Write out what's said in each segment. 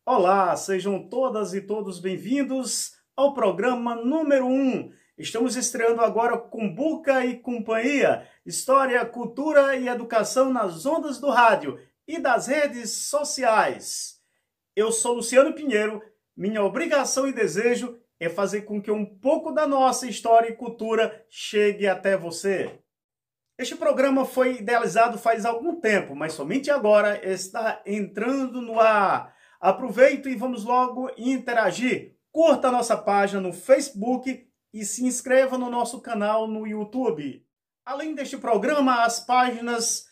Olá, sejam todas e todos bem-vindos ao programa número 1. Estamos estreando agora Cumbuca e Companhia, História, Cultura e Educação nas ondas do rádio e das redes sociais. Eu sou Luciano Pinheiro, minha obrigação e desejo é fazer com que um pouco da nossa história e cultura chegue até você. Este programa foi idealizado faz algum tempo, mas somente agora está entrando no ar. Aproveito e vamos logo interagir. Curta a nossa página no Facebook e se inscreva no nosso canal no YouTube. Além deste programa, as páginas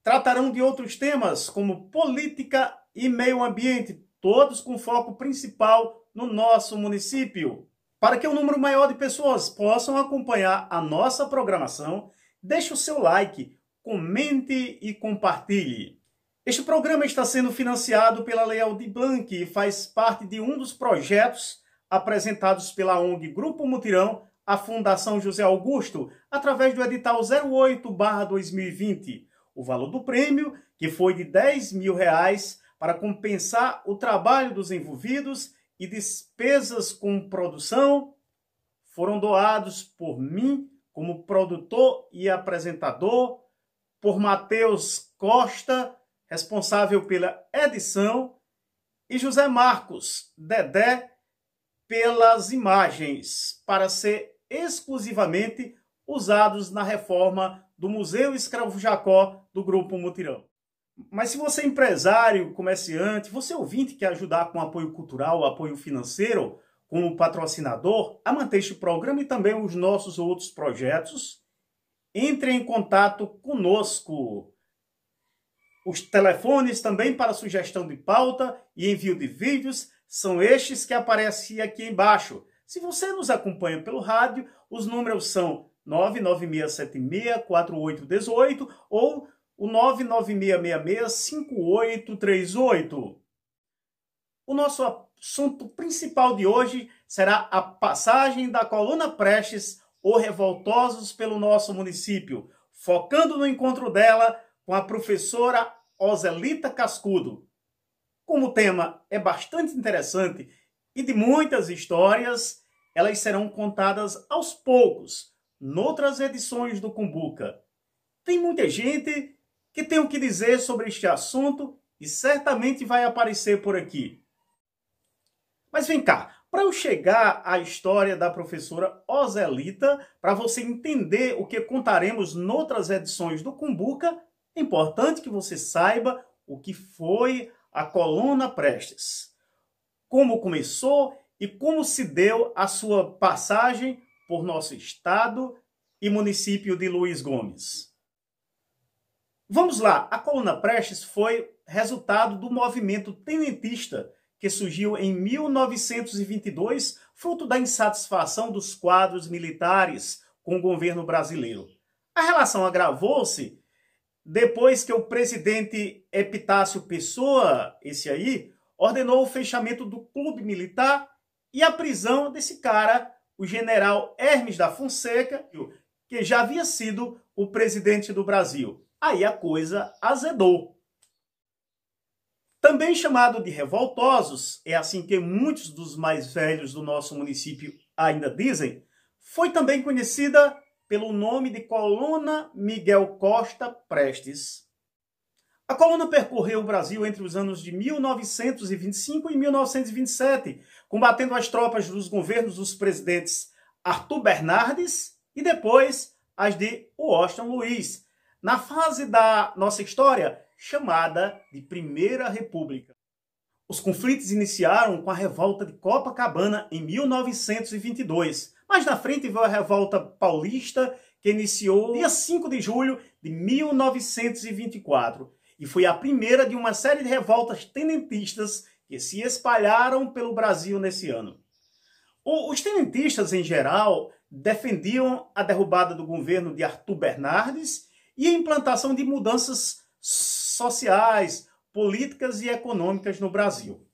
tratarão de outros temas, como política e meio ambiente, todos com foco principal no nosso município. Para que um número maior de pessoas possam acompanhar a nossa programação, deixe o seu like, comente e compartilhe. Este programa está sendo financiado pela Lei Aldir Blanc e faz parte de um dos projetos apresentados pela ONG Grupo Mutirão à Fundação José Augusto, através do edital 08/2020. O valor do prêmio, que foi de R$10 mil, para compensar o trabalho dos envolvidos e despesas com produção, foram doados por mim, como produtor e apresentador, por Matheus Costa, responsável pela edição, e José Marcos Dedé pelas imagens, para ser exclusivamente usados na reforma do Museu Escravo Jacó do Grupo Mutirão. Mas se você é empresário, comerciante, você ouvinte quer ajudar com apoio cultural, apoio financeiro, como patrocinador, a manter este programa e também os nossos outros projetos, entre em contato conosco. Os telefones também para sugestão de pauta e envio de vídeos são estes que aparecem aqui embaixo. Se você nos acompanha pelo rádio, os números são 996764818 ou o 996665838. O nosso assunto principal de hoje será a passagem da coluna Prestes, ou Revoltosos pelo nosso município, focando no encontro dela com a professora Ozelita Cascudo. Como o tema é bastante interessante e de muitas histórias, elas serão contadas aos poucos, noutras edições do Cumbuca. Tem muita gente que tem o que dizer sobre este assunto e certamente vai aparecer por aqui. Mas vem cá, para eu chegar à história da professora Ozelita, para você entender o que contaremos noutras edições do Cumbuca, é importante que você saiba o que foi a coluna Prestes, como começou e como se deu a sua passagem por nosso estado e município de Luiz Gomes. Vamos lá, a coluna Prestes foi resultado do movimento tenentista que surgiu em 1922, fruto da insatisfação dos quadros militares com o governo brasileiro. A relação agravou-se depois que o presidente Epitácio Pessoa, esse aí, ordenou o fechamento do clube militar e a prisão desse cara, o general Hermes da Fonseca, que já havia sido o presidente do Brasil. Aí a coisa azedou. Também chamado de revoltosos, é assim que muitos dos mais velhos do nosso município ainda dizem, foi também conhecida pelo nome de Coluna Miguel Costa Prestes. A coluna percorreu o Brasil entre os anos de 1925 e 1927, combatendo as tropas dos governos dos presidentes Arthur Bernardes e depois as de Washington Luiz, na fase da nossa história chamada de Primeira República. Os conflitos iniciaram com a revolta de Copacabana em 1922, mas na frente veio a Revolta Paulista, que iniciou dia 5 de julho de 1924, e foi a primeira de uma série de revoltas tenentistas que se espalharam pelo Brasil nesse ano. Os tenentistas, em geral, defendiam a derrubada do governo de Arthur Bernardes e a implantação de mudanças sociais, políticas e econômicas no Brasil.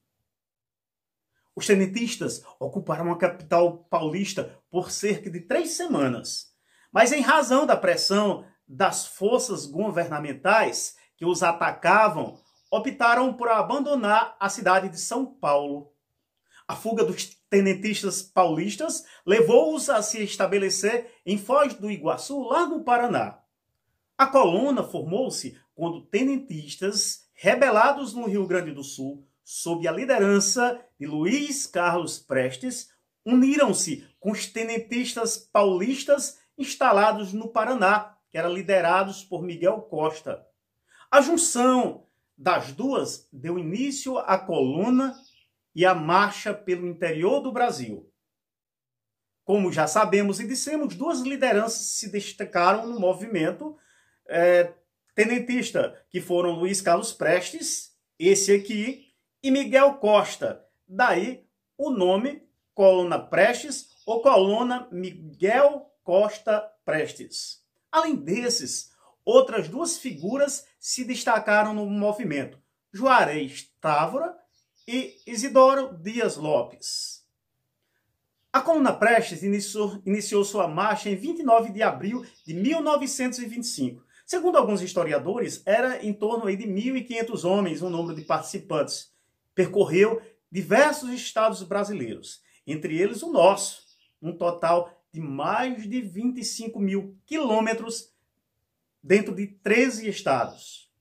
Os tenentistas ocuparam a capital paulista por cerca de 3 semanas, mas em razão da pressão das forças governamentais que os atacavam, optaram por abandonar a cidade de São Paulo. A fuga dos tenentistas paulistas levou-os a se estabelecer em Foz do Iguaçu, lá no Paraná. A coluna formou-se quando tenentistas rebelados no Rio Grande do Sul, sob a liderança de Luiz Carlos Prestes, uniram-se com os tenentistas paulistas instalados no Paraná, que eram liderados por Miguel Costa. A junção das duas deu início à coluna e à marcha pelo interior do Brasil. Como já sabemos e dissemos, duas lideranças se destacaram no movimento tenentista, que foram Luiz Carlos Prestes, esse aqui, e Miguel Costa. Daí o nome Coluna Prestes ou Coluna Miguel Costa Prestes. Além desses, outras duas figuras se destacaram no movimento: Juarez Távora e Isidoro Dias Lopes. A Coluna Prestes iniciou sua marcha em 29 de abril de 1925. Segundo alguns historiadores, era em torno de 1.500 homens o número de participantes. Percorreu diversos estados brasileiros, entre eles o nosso, um total de mais de 25 mil quilômetros dentro de 13 estados.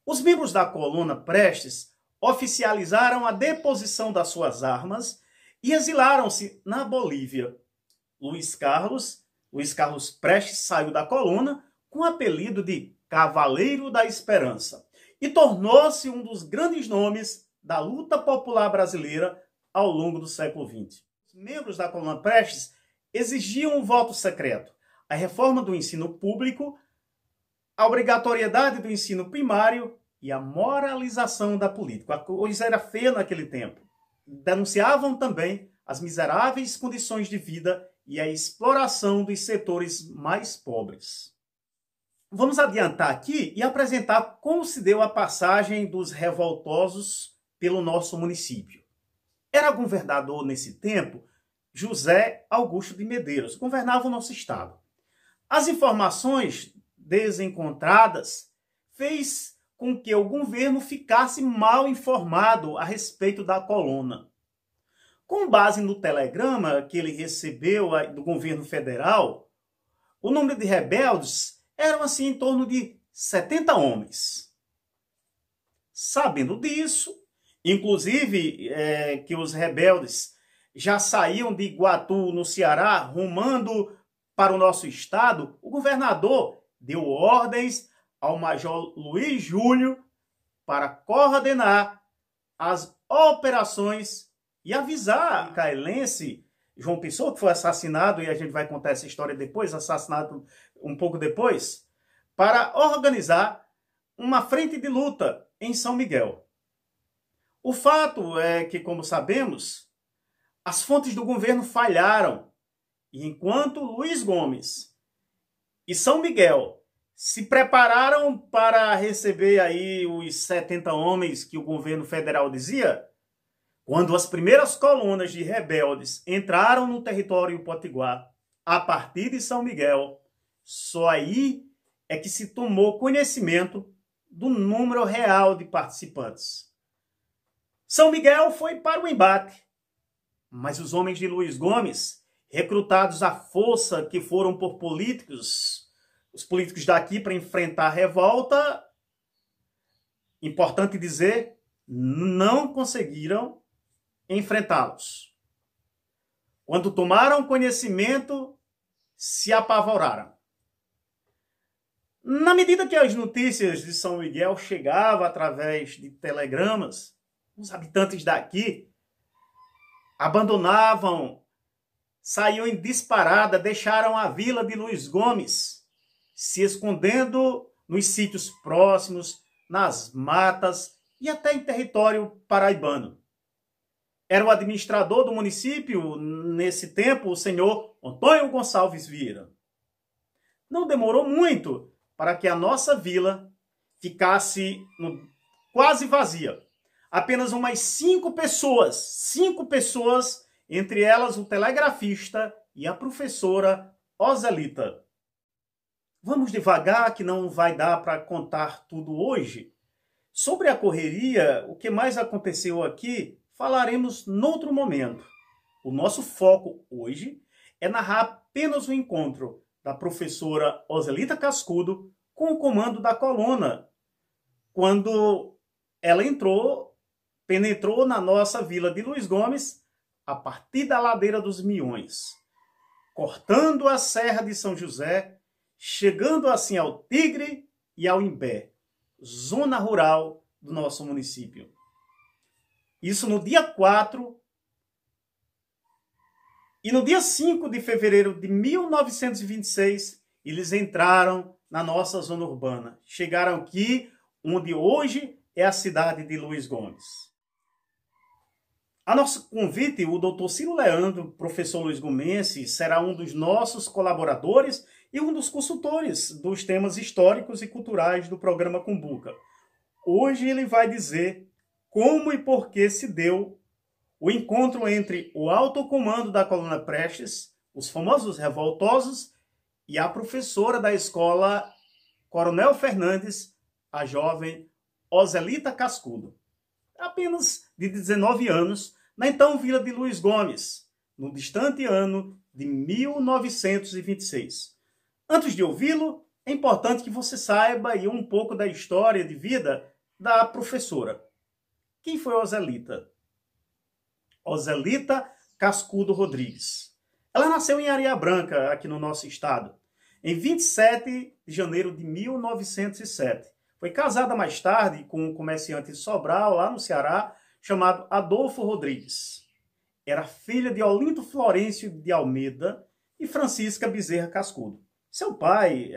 Os membros da Coluna Prestes oficializaram a deposição das suas armas e exilaram-se na Bolívia. Luiz Carlos Prestes saiu da coluna com o apelido de Cavaleiro da Esperança e tornou-se um dos grandes nomes da luta popular brasileira ao longo do século XX. Os membros da Coluna Prestes exigiam o voto secreto, a reforma do ensino público, a obrigatoriedade do ensino primário e a moralização da política. A coisa era feia naquele tempo. Denunciavam também as miseráveis condições de vida e a exploração dos setores mais pobres. Vamos adiantar aqui e apresentar como se deu a passagem dos revoltosos pelo nosso município. Era governador nesse tempo José Augusto de Medeiros, governava o nosso estado. As informações desencontradas fez com que o governo ficasse mal informado a respeito da coluna. Com base no telegrama que ele recebeu do governo federal, o número de rebeldes eram assim em torno de 70 homens. Sabendo disso, inclusive que os rebeldes já saíam de Iguatu, no Ceará, rumando para o nosso estado, o governador deu ordens ao Major Luiz Júlio para coordenar as operações e avisar o caelense João Pessoa, que foi assassinado, e a gente vai contar essa história depois, assassinado um pouco depois, para organizar uma frente de luta em São Miguel. O fato é que, como sabemos, as fontes do governo falharam, e enquanto Luiz Gomes e São Miguel se prepararam para receber aí os 70 homens que o governo federal dizia, quando as primeiras colunas de rebeldes entraram no território potiguar, a partir de São Miguel, só aí é que se tomou conhecimento do número real de participantes. São Miguel foi para o embate, mas os homens de Luiz Gomes, recrutados à força que foram por políticos, os políticos daqui para enfrentar a revolta, importante dizer, não conseguiram enfrentá-los. Quando tomaram conhecimento, se apavoraram. Na medida que as notícias de São Miguel chegavam através de telegramas, os habitantes daqui abandonavam, saíam em disparada, deixaram a vila de Luiz Gomes, se escondendo nos sítios próximos, nas matas e até em território paraibano. Era o administrador do município, nesse tempo, o senhor Antônio Gonçalves Vieira. Não demorou muito para que a nossa vila ficasse quase vazia. Apenas umas 5 pessoas, entre elas o telegrafista e a professora Ozelita. Vamos devagar, que não vai dar para contar tudo hoje. Sobre a correria, o que mais aconteceu aqui, falaremos noutro momento. O nosso foco hoje é narrar apenas o encontro da professora Ozelita Cascudo com o comando da coluna, quando ela penetrou na nossa vila de Luiz Gomes, a partir da ladeira dos Miões, cortando a Serra de São José, chegando assim ao Tigre e ao Imbé, zona rural do nosso município. Isso no dia 4 e no dia 5 de fevereiro de 1926, eles entraram na nossa zona urbana. Chegaram aqui, onde hoje é a cidade de Luiz Gomes. A nosso convite, o Dr. Ciro Leandro, professor luisgomense, será um dos nossos colaboradores e um dos consultores dos temas históricos e culturais do programa Cumbuca. Hoje ele vai dizer como e por que se deu o encontro entre o alto comando da coluna Prestes, os famosos revoltosos, e a professora da escola Coronel Fernandes, a jovem Ozelita Cascudo, apenas de 19 anos, na então vila de Luiz Gomes, no distante ano de 1926. Antes de ouvi-lo, é importante que você saiba aí um pouco da história de vida da professora. Quem foi Ozelita? Ozelita Cascudo Rodrigues. Ela nasceu em Areia Branca, aqui no nosso estado, em 27 de janeiro de 1907. Foi casada mais tarde com um comerciante de Sobral, lá no Ceará, chamado Adolfo Rodrigues. Era filha de Olinto Florencio de Almeida e Francisca Bezerra Cascudo. Seu pai,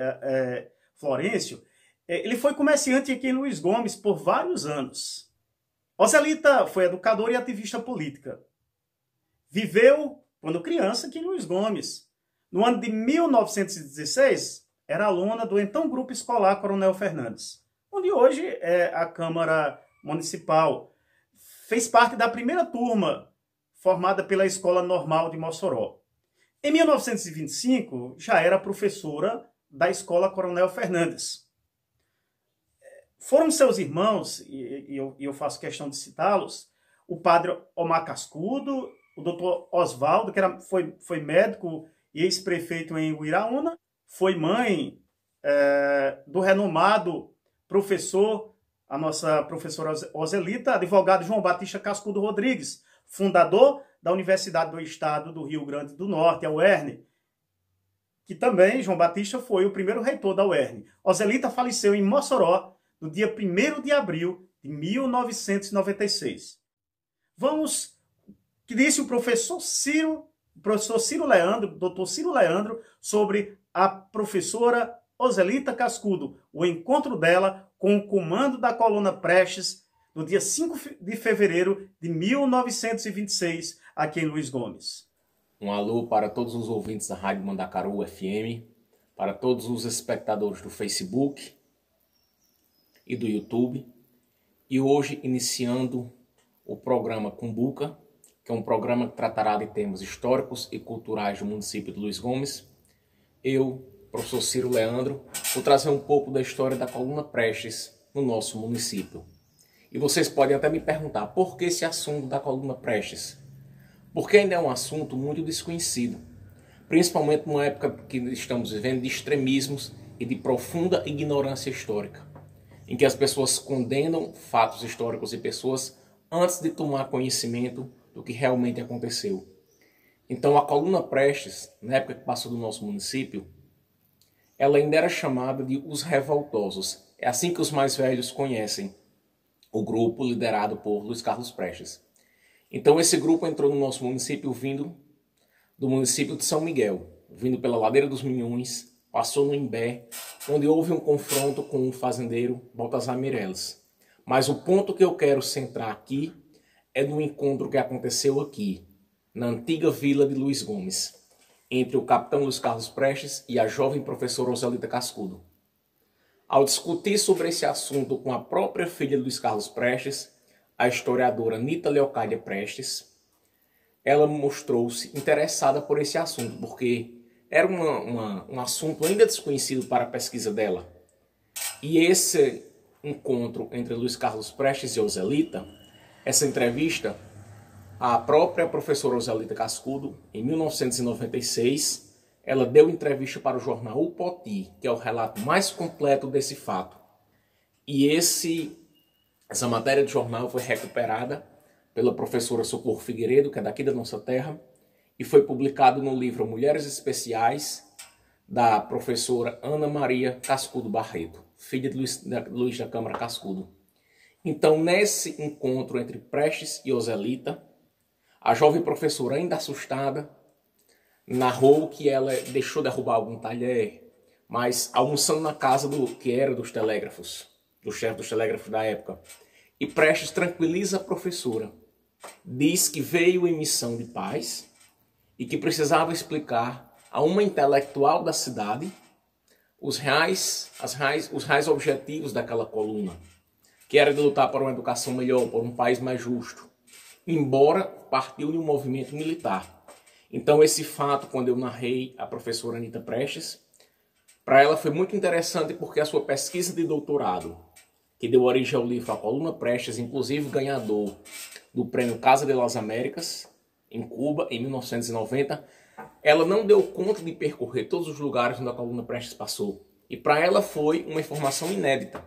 Florencio, ele foi comerciante aqui em Luiz Gomes por vários anos. Ozelita foi educadora e ativista política. Viveu, quando criança, aqui em Luiz Gomes. No ano de 1916, era aluna do então Grupo Escolar Coronel Fernandes, onde hoje é a Câmara Municipal. Fez parte da primeira turma formada pela Escola Normal de Mossoró. Em 1925, já era professora da Escola Coronel Fernandes. Foram seus irmãos, e eu faço questão de citá-los, o padre Omar Cascudo, o doutor Oswaldo, que foi médico e ex-prefeito em Uiraúna, foi mãe do renomado professor, a nossa professora Ozelita, advogado João Batista Cascudo Rodrigues, fundador da Universidade do Estado do Rio Grande do Norte, a UERN, que também, João Batista, foi o primeiro reitor da UERN. Ozelita faleceu em Mossoró, no dia 1º de abril de 1996. Vamos, que disse o professor Ciro Leandro, doutor Ciro Leandro, sobre a professora Ozelita Cascudo, o encontro dela com o comando da coluna Prestes, no dia 5 de fevereiro de 1926, aqui em Luiz Gomes. Um alô para todos os ouvintes da Rádio Mandacaru FM, para todos os espectadores do Facebook e do YouTube. E hoje iniciando o programa Cumbuca, que é um programa que tratará de temas históricos e culturais do município de Luiz Gomes. Eu, professor Ciro Leandro, vou trazer um pouco da história da coluna Prestes no nosso município. E vocês podem até me perguntar, por que esse assunto da coluna Prestes? Porque ainda é um assunto muito desconhecido, principalmente numa época que estamos vivendo de extremismos e de profunda ignorância histórica, em que as pessoas condenam fatos históricos e pessoas antes de tomar conhecimento do que realmente aconteceu. Então a coluna Prestes, na época que passou do nosso município, ela ainda era chamada de os revoltosos. É assim que os mais velhos conhecem o grupo liderado por Luiz Carlos Prestes. Então esse grupo entrou no nosso município vindo do município de São Miguel, vindo pela Ladeira dos Minhões, passou no Imbé, onde houve um confronto com o fazendeiro Baltazar Meireles. Mas o ponto que eu quero centrar aqui é no encontro que aconteceu aqui, na antiga vila de Luiz Gomes, entre o capitão Luiz Carlos Prestes e a jovem professora Ozelita Cascudo. Ao discutir sobre esse assunto com a própria filha de Luiz Carlos Prestes, a historiadora Nita Leocádia Prestes, ela mostrou-se interessada por esse assunto, porque era um assunto ainda desconhecido para a pesquisa dela. E esse encontro entre Luiz Carlos Prestes e Ozelita, essa entrevista, a própria professora Ozelita Cascudo, em 1996, ela deu entrevista para o jornal O Poti, que é o relato mais completo desse fato. E essa matéria de jornal foi recuperada pela professora Socorro Figueiredo, que é daqui da nossa terra, e foi publicado no livro Mulheres Especiais, da professora Ana Maria Cascudo Barreto, filha de Luiz da Câmara Cascudo. Então, nesse encontro entre Prestes e Ozelita, a jovem professora, ainda assustada, narrou que ela deixou derrubar algum talher, mas almoçando na casa que era dos telégrafos, do chefe dos telégrafos da época. E Prestes tranquiliza a professora. Diz que veio em missão de paz e que precisava explicar a uma intelectual da cidade os reais objetivos daquela coluna, que era de lutar por uma educação melhor, por um país mais justo, embora partiu de um movimento militar. Então esse fato, quando eu narrei a professora Nita Prestes, para ela foi muito interessante porque a sua pesquisa de doutorado, que deu origem ao livro A Coluna Prestes, inclusive ganhador do prêmio Casa de las Américas, em Cuba, em 1990, ela não deu conta de percorrer todos os lugares onde a Coluna Prestes passou. E para ela foi uma informação inédita.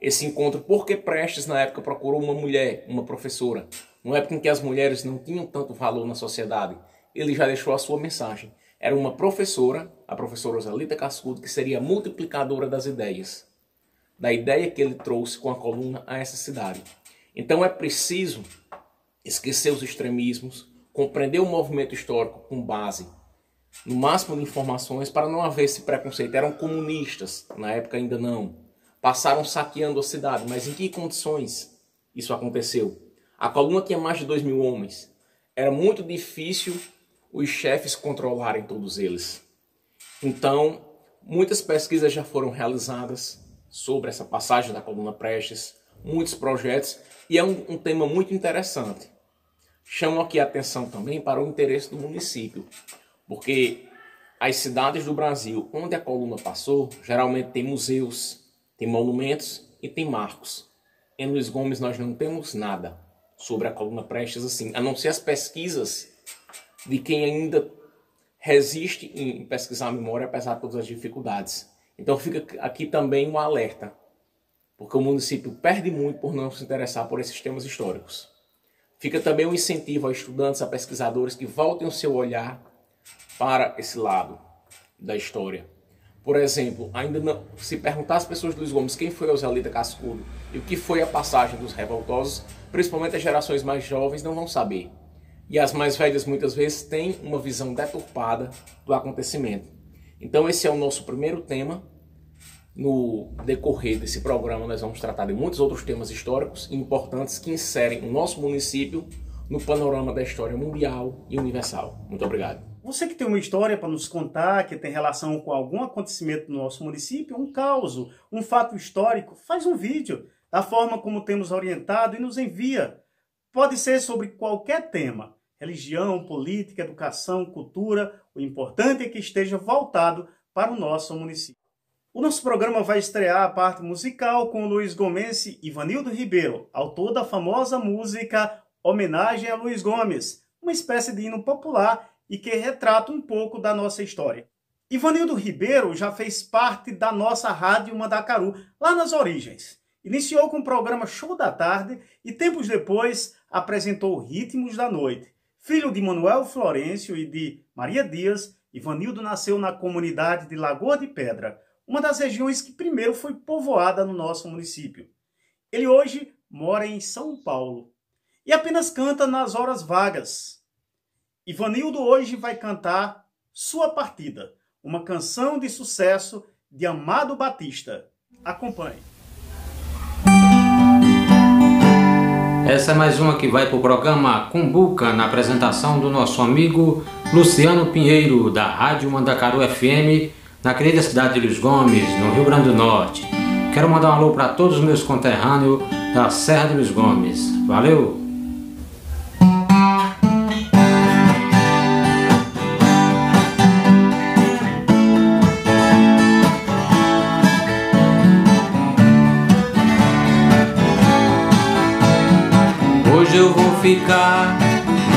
Esse encontro, porque Prestes na época procurou uma mulher, uma professora, numa época em que as mulheres não tinham tanto valor na sociedade, ele já deixou a sua mensagem. Era uma professora, a professora Ozelita Cascudo, que seria multiplicadora das ideias. Da ideia que ele trouxe com a coluna a essa cidade. Então é preciso esquecer os extremismos, compreender o movimento histórico com base no máximo de informações para não haver esse preconceito. Eram comunistas, na época ainda não. Passaram saqueando a cidade, mas em que condições isso aconteceu? A coluna tinha mais de 2.000 homens. Era muito difícil os chefes controlarem todos eles. Então, muitas pesquisas já foram realizadas sobre essa passagem da Coluna Prestes, muitos projetos, e é um tema muito interessante. Chamo aqui a atenção também para o interesse do município, porque as cidades do Brasil onde a coluna passou, geralmente tem museus, tem monumentos e tem marcos. Em Luiz Gomes nós não temos nada sobre a Coluna Prestes assim, a não ser as pesquisas de quem ainda resiste em pesquisar a memória, apesar de todas as dificuldades. Então fica aqui também um alerta, porque o município perde muito por não se interessar por esses temas históricos. Fica também um incentivo a estudantes, a pesquisadores que voltem o seu olhar para esse lado da história. Por exemplo, ainda não, se perguntar às pessoas de Luiz Gomes quem foi Ozelita Cascudo e o que foi a passagem dos revoltosos, principalmente as gerações mais jovens não vão saber. E as mais velhas muitas vezes têm uma visão deturpada do acontecimento. Então esse é o nosso primeiro tema. No decorrer desse programa nós vamos tratar de muitos outros temas históricos e importantes que inserem o nosso município no panorama da história mundial e universal. Muito obrigado. Você que tem uma história para nos contar, que tem relação com algum acontecimento no nosso município, um caos, um fato histórico, faz um vídeo da forma como temos orientado e nos envia. Pode ser sobre qualquer tema, religião, política, educação, cultura. O importante é que esteja voltado para o nosso município. O nosso programa vai estrear a parte musical com o Luiz Gomense Ivanildo Ribeiro, autor da famosa música Homenagem a Luiz Gomes, uma espécie de hino popular e que retrata um pouco da nossa história. Ivanildo Ribeiro já fez parte da nossa Rádio Mandacaru, lá nas origens. Iniciou com o programa Show da Tarde e tempos depois apresentou Ritmos da Noite. Filho de Manuel Florencio e de Maria Dias, Ivanildo nasceu na comunidade de Lagoa de Pedra, uma das regiões que primeiro foi povoada no nosso município. Ele hoje mora em São Paulo e apenas canta nas horas vagas. Ivanildo hoje vai cantar Sua Partida, uma canção de sucesso de Amado Batista. Acompanhe. Essa é mais uma que vai para o programa Cumbuca, na apresentação do nosso amigo Luciano Pinheiro, da Rádio Mandacaru FM, na querida cidade de Luiz Gomes, no Rio Grande do Norte. Quero mandar um alô para todos os meus conterrâneos da Serra de Luiz Gomes. Valeu! Hoje eu vou ficar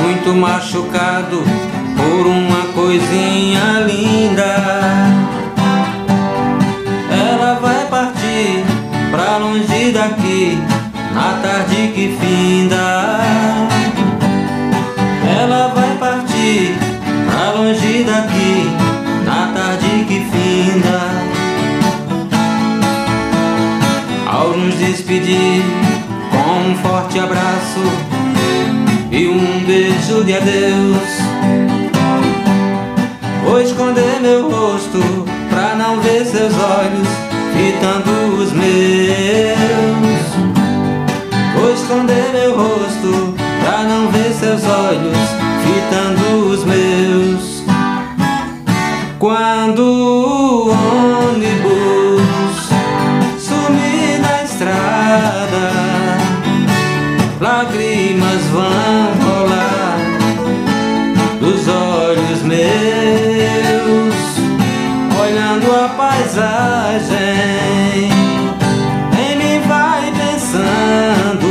muito machucado por uma coisinha linda. Ela vai partir pra longe daqui na tarde que finda. Ela vai partir pra longe daqui na tarde que finda. Ao nos despedir com um forte abraço e um beijo de adeus, vou esconder meu rosto pra não ver seus olhos fitando os meus. Vou esconder meu rosto pra não ver seus olhos fitando os meus. Quando o ônibus sumir na estrada, lágrimas vão rolar dos olhos meus, olhando a paisagem. Em mim vai pensando,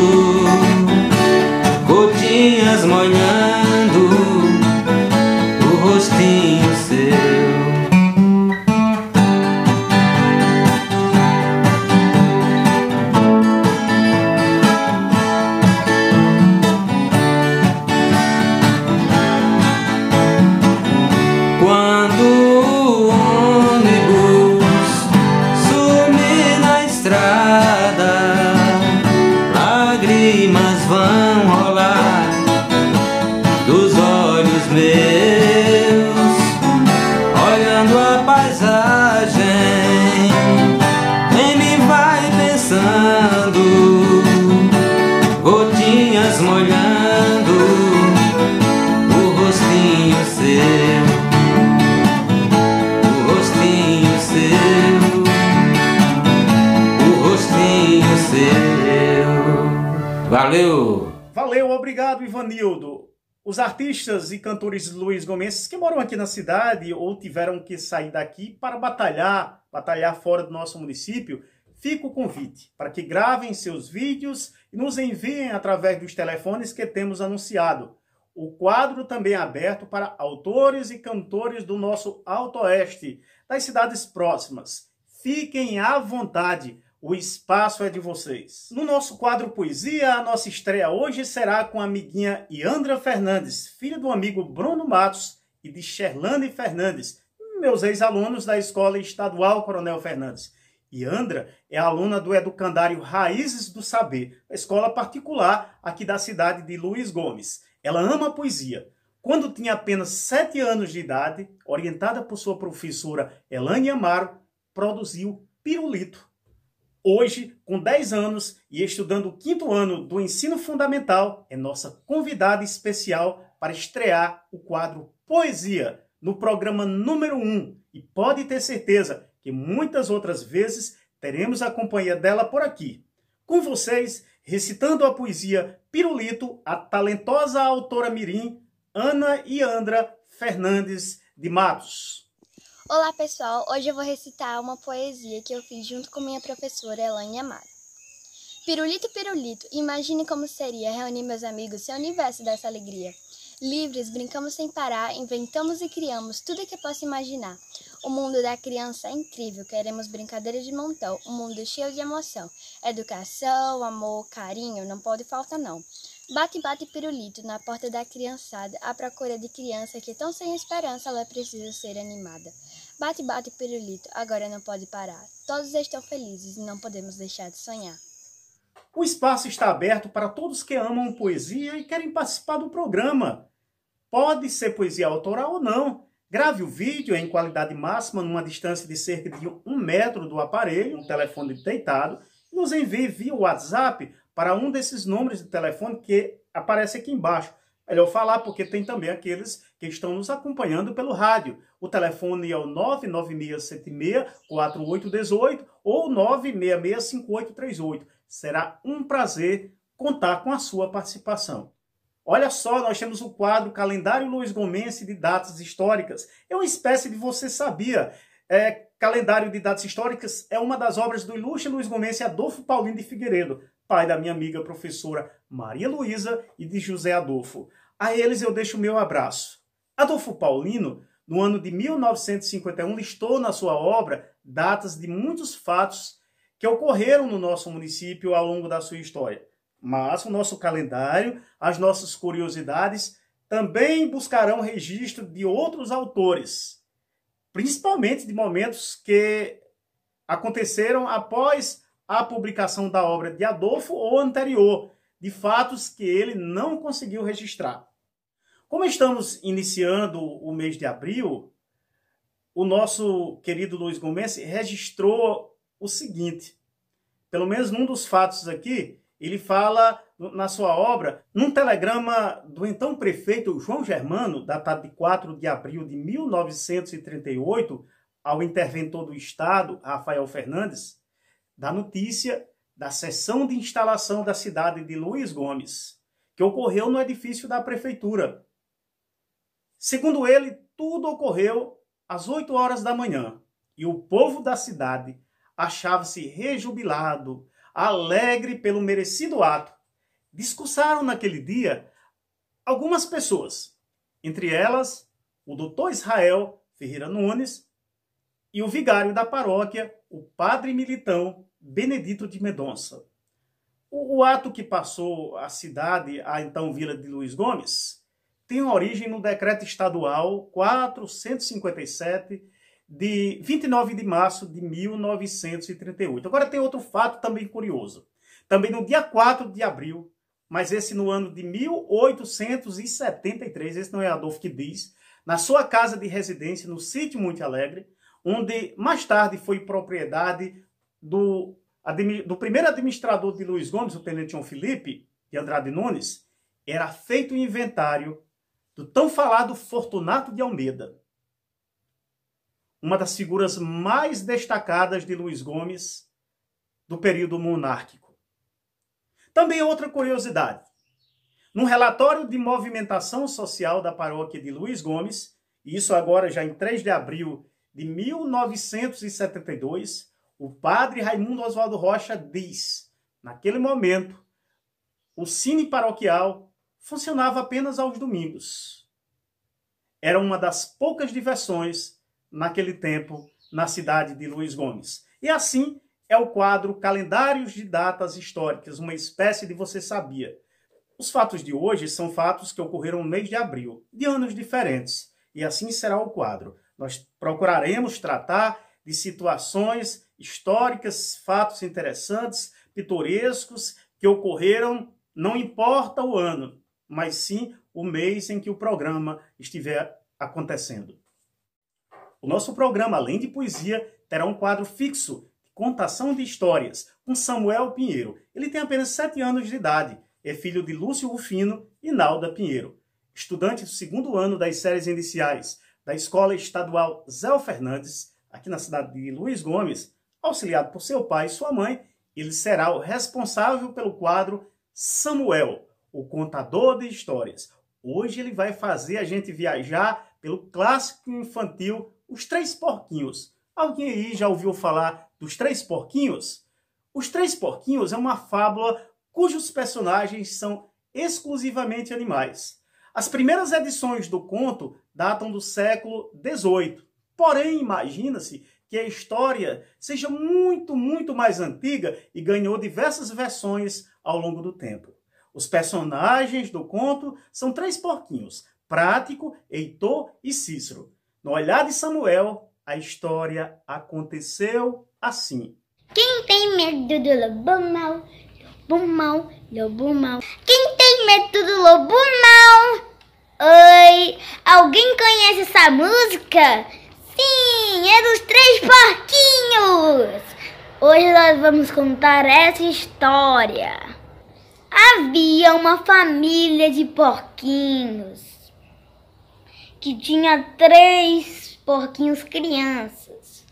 gotinhas molhando o rostinho seu. Quando o ônibus sumir na estrada, lágrimas vão rolar dos olhos meus, olhando a paisagem. Em mim vai pensando, gotinhas molhando o rostinho seu. Valeu! Valeu, obrigado, Ivanildo. Os artistas e cantores Luiz Gomes que moram aqui na cidade ou tiveram que sair daqui para batalhar fora do nosso município, fica o convite para que gravem seus vídeos e nos enviem através dos telefones que temos anunciado. O quadro também é aberto para autores e cantores do nosso Alto Oeste, das cidades próximas. Fiquem à vontade, o espaço é de vocês. No nosso quadro Poesia, a nossa estreia hoje será com a amiguinha Iandra Fernandes, filha do amigo Bruno Matos e de Sherlane Fernandes, meus ex-alunos da Escola Estadual Coronel Fernandes. Iandra é aluna do Educandário Raízes do Saber, escola particular aqui da cidade de Luiz Gomes. Ela ama a poesia. Quando tinha apenas 7 anos de idade, orientada por sua professora Elane Amaro, produziu Pirulito. Hoje, com 10 anos e estudando o 5º ano do ensino fundamental, é nossa convidada especial para estrear o quadro Poesia no programa número 1. E pode ter certeza que muitas outras vezes teremos a companhia dela por aqui. Com vocês, recitando a poesia Pirulito, a talentosa autora mirim Ana Iandra Fernandes de Matos. Olá pessoal, hoje eu vou recitar uma poesia que eu fiz junto com minha professora Elane Amaro. Pirulito, pirulito, imagine como seria reunir meus amigos sem o universo dessa alegria. Livres, brincamos sem parar, inventamos e criamos tudo que possa imaginar. O mundo da criança é incrível, queremos brincadeira de montão, um mundo cheio de emoção. Educação, amor, carinho, não pode faltar não. Bate, bate pirulito na porta da criançada, à procura de criança que tão sem esperança ela precisa ser animada. Bate, bate pirulito, agora não pode parar. Todos estão felizes e não podemos deixar de sonhar. O espaço está aberto para todos que amam poesia e querem participar do programa. Pode ser poesia autoral ou não. Grave o vídeo em qualidade máxima, numa distância de cerca de 1 metro do aparelho, um telefone deitado, e nos envie via WhatsApp para um desses números de telefone que aparece aqui embaixo. Melhor falar, porque tem também aqueles que estão nos acompanhando pelo rádio. O telefone é o 99676-4818 ou 9665838. Será um prazer contar com a sua participação. Olha só, nós temos o quadro Calendário Luisgomense de Datas Históricas. É uma espécie de Você Sabia? Calendário de Datas Históricas é uma das obras do ilustre luisgomense Adolfo Paulino de Figueiredo, pai da minha amiga professora Maria Luísa e de José Adolfo. A eles eu deixo o meu abraço. Adolfo Paulino, no ano de 1951, listou na sua obra datas de muitos fatos que ocorreram no nosso município ao longo da sua história. Mas o nosso calendário, as nossas curiosidades, também buscarão registro de outros autores, principalmente de momentos que aconteceram após a publicação da obra de Adolfo ou anterior, de fatos que ele não conseguiu registrar. Como estamos iniciando o mês de abril, o nosso querido luisgomense registrou o seguinte, pelo menos num dos fatos aqui, ele fala na sua obra, num telegrama do então prefeito João Germano, datado de 4 de abril de 1938, ao interventor do Estado, Rafael Fernandes, da notícia da sessão de instalação da cidade de Luiz Gomes, que ocorreu no edifício da prefeitura. Segundo ele, tudo ocorreu às 8 horas da manhã, e o povo da cidade achava-se rejubilado, alegre pelo merecido ato. Discursaram naquele dia algumas pessoas, entre elas o doutor Israel Ferreira Nunes e o vigário da paróquia, o padre militão Benedito de Mendonça. O ato que passou a cidade, a então Vila de Luiz Gomes, tem origem no decreto estadual 457 de 29 de março de 1938. Agora tem outro fato também curioso. Também no dia 4 de abril, mas esse no ano de 1873, esse não é Adolfo que diz, na sua casa de residência no sítio Monte Alegre, onde mais tarde foi propriedade do primeiro administrador de Luiz Gomes, o tenente João Felipe de Andrade Nunes, era feito o inventário do tão falado Fortunato de Almeida, uma das figuras mais destacadas de Luiz Gomes do período monárquico. Também outra curiosidade. Num relatório de movimentação social da paróquia de Luiz Gomes, e isso agora já em 3 de abril de 1972, o padre Raimundo Oswaldo Rocha diz, naquele momento, o cine paroquial funcionava apenas aos domingos. Era uma das poucas diversões naquele tempo na cidade de Luiz Gomes. E assim é o quadro Calendários de Datas Históricas, uma espécie de Você Sabia. Os fatos de hoje são fatos que ocorreram no mês de abril, de anos diferentes, e assim será o quadro. Nós procuraremos tratar de situações históricas, fatos interessantes, pitorescos, que ocorreram, não importa o ano, mas sim o mês em que o programa estiver acontecendo. O nosso programa, além de poesia, terá um quadro fixo de contação de histórias com Samuel Pinheiro. Ele tem apenas 7 anos de idade, é filho de Lúcio Rufino e Nalda Pinheiro, estudante do 2º ano das séries iniciais da Escola Estadual Zé Fernandes, aqui na cidade de Luiz Gomes, auxiliado por seu pai e sua mãe. Ele será o responsável pelo quadro Samuel, o contador de histórias. Hoje ele vai fazer a gente viajar pelo clássico infantil Os Três Porquinhos. Alguém aí já ouviu falar dos Três Porquinhos? Os Três Porquinhos é uma fábula cujos personagens são exclusivamente animais. As primeiras edições do conto datam do século XVIII. Porém, imagina-se que a história seja muito mais antiga e ganhou diversas versões ao longo do tempo. Os personagens do conto são 3 porquinhos, Prático, Heitor e Cícero. No olhar de Samuel, a história aconteceu assim. Quem tem medo do lobo mau, lobo mau, lobo mau? Quem tem medo do lobo mau? Oi, alguém conhece essa música? Sim, é dos 3 porquinhos! Hoje nós vamos contar essa história. Havia uma família de porquinhos que tinha 3 porquinhos crianças.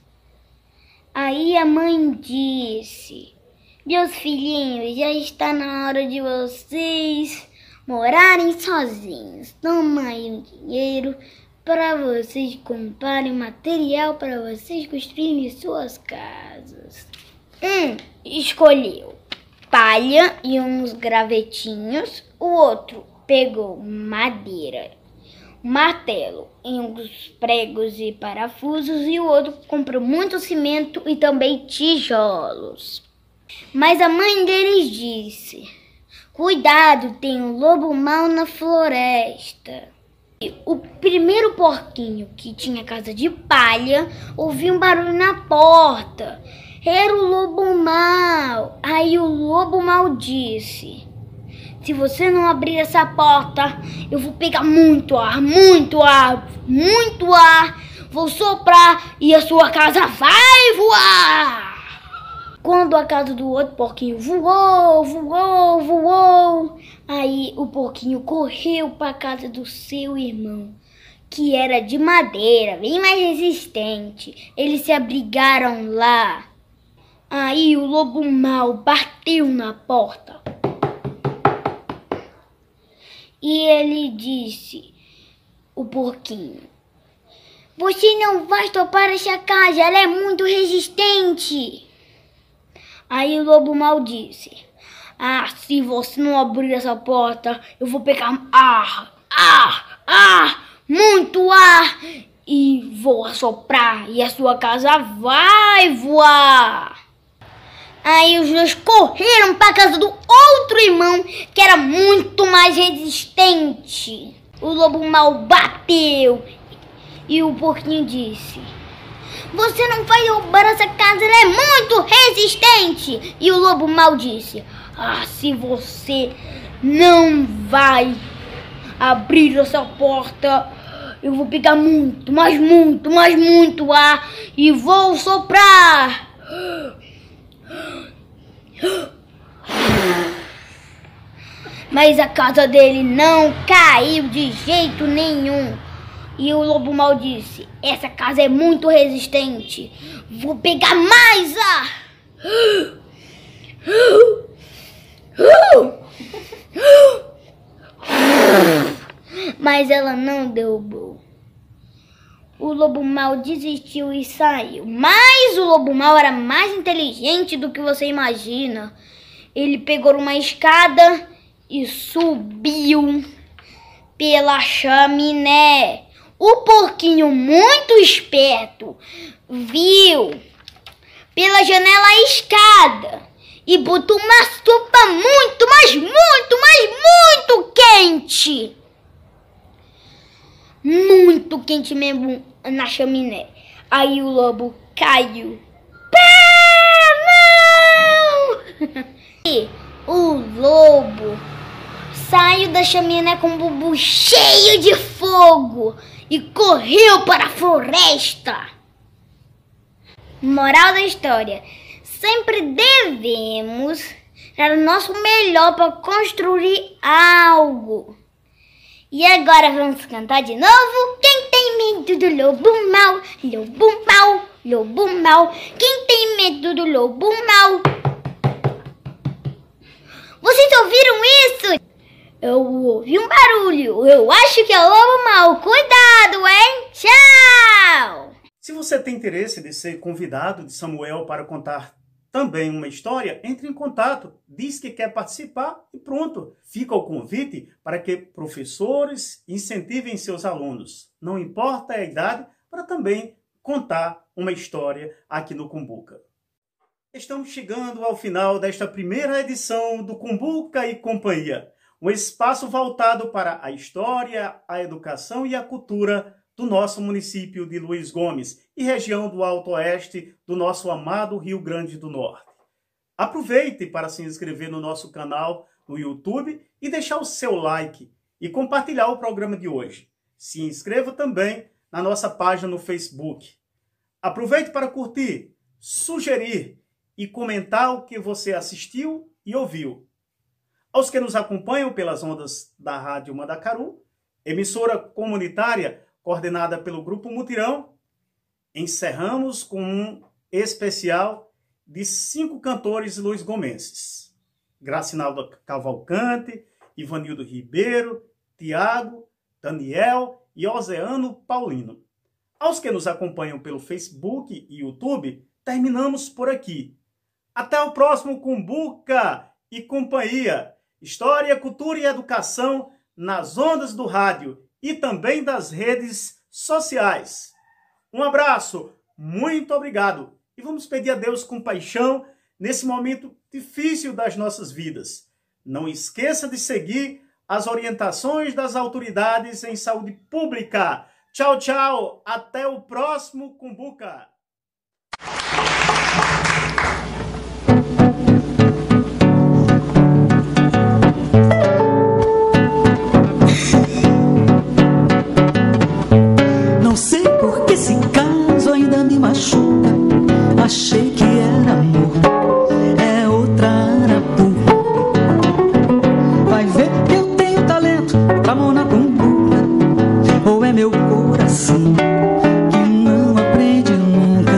Aí a mãe disse: meus filhinhos, já está na hora de vocês morarem sozinhos. Toma aí um dinheiro para vocês comprarem material para vocês construírem suas casas. Escolheu palha e uns gravetinhos. O outro pegou madeira, martelo e uns pregos e parafusos. E o outro comprou muito cimento e também tijolos. Mas a mãe deles disse: cuidado, tem um lobo mau na floresta. E o primeiro porquinho, que tinha casa de palha, ouviu um barulho na porta. Era o lobo mau. Aí o lobo mau disse: se você não abrir essa porta, eu vou pegar muito ar, muito ar, muito ar. Vou soprar e a sua casa vai voar. Quando a casa do outro porquinho voou, voou, voou, aí o porquinho correu para a casa do seu irmão, que era de madeira, bem mais resistente. Eles se abrigaram lá. Aí o lobo mau bateu na porta. E ele disse: o porquinho, você não vai topar essa casa, ela é muito resistente. Aí o lobo mau disse: se você não abrir essa porta, eu vou pegar muito ar e vou assoprar e a sua casa vai voar. Aí os dois correram para a casa do outro irmão, que era muito mais resistente. O lobo mau bateu e o porquinho disse: você não vai roubar essa casa, ela é muito resistente. E o lobo mau disse: se você não vai abrir essa porta, eu vou pegar muito, mas muito ar e vou soprar. Mas a casa dele não caiu de jeito nenhum. E o lobo mau disse: essa casa é muito resistente, vou pegar mais ar. Mas ela não derrubou. O lobo mau desistiu e saiu. Mas o lobo mau era mais inteligente do que você imagina. Ele pegou uma escada e subiu pela chaminé. O porquinho, muito esperto, viu pela janela a escada e botou uma sopa muito, mas muito quente. Muito quente mesmo na chaminé. Aí o lobo caiu. E o lobo saiu da chaminé com um bubu cheio de fogo e correu para a floresta. Moral da história: sempre devemos dar o nosso melhor para construir algo. E agora vamos cantar de novo? Quem tem medo do lobo mau? Lobo mau, lobo mau. Quem tem medo do lobo mau? Vocês ouviram isso? Eu ouvi um barulho. Eu acho que é o lobo mau. Cuidado, hein? Tchau! Se você tem interesse de ser convidado de Samuel para contar também uma história, entre em contato, diz que quer participar e pronto. Fica o convite para que professores incentivem seus alunos, não importa a idade, para também contar uma história aqui no Cumbuca. Estamos chegando ao final desta primeira edição do Cumbuca e Companhia, um espaço voltado para a história, a educação e a cultura do nosso município de Luiz Gomes e região do Alto Oeste do nosso amado Rio Grande do Norte. Aproveite para se inscrever no nosso canal no YouTube e deixar o seu like e compartilhar o programa de hoje. Se inscreva também na nossa página no Facebook. Aproveite para curtir, sugerir e comentar o que você assistiu e ouviu. Aos que nos acompanham pelas ondas da Rádio Mandacaru, emissora comunitária coordenada pelo Grupo Mutirão, encerramos com um especial de 5 cantores luisgomenses: Gracinaldo Cavalcante, Ivanildo Ribeiro, Tiago, Daniel e Ozeano Paulino. Aos que nos acompanham pelo Facebook e YouTube, terminamos por aqui. Até o próximo Cumbuca e Companhia. História, cultura e educação nas ondas do rádio e também das redes sociais. Um abraço, muito obrigado. E vamos pedir a Deus compaixão nesse momento difícil das nossas vidas. Não esqueça de seguir as orientações das autoridades em saúde pública. Tchau, tchau. Até o próximo Cumbuca. Não sei por que esse caso ainda me machuca. Achei que era amor, é outra arapu. Vai ver que eu tenho talento pra mão na cumbuca, ou é meu coração que não aprende nunca.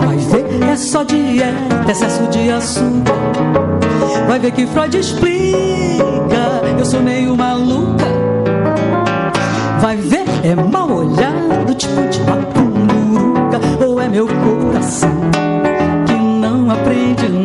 Vai ver, é só dieta, excesso de açúcar. Vai ver que Freud explica, eu sou meio maluca. Vai ver, é mal olhado, tipo de papunduruca, ou é meu coração que não aprende nunca.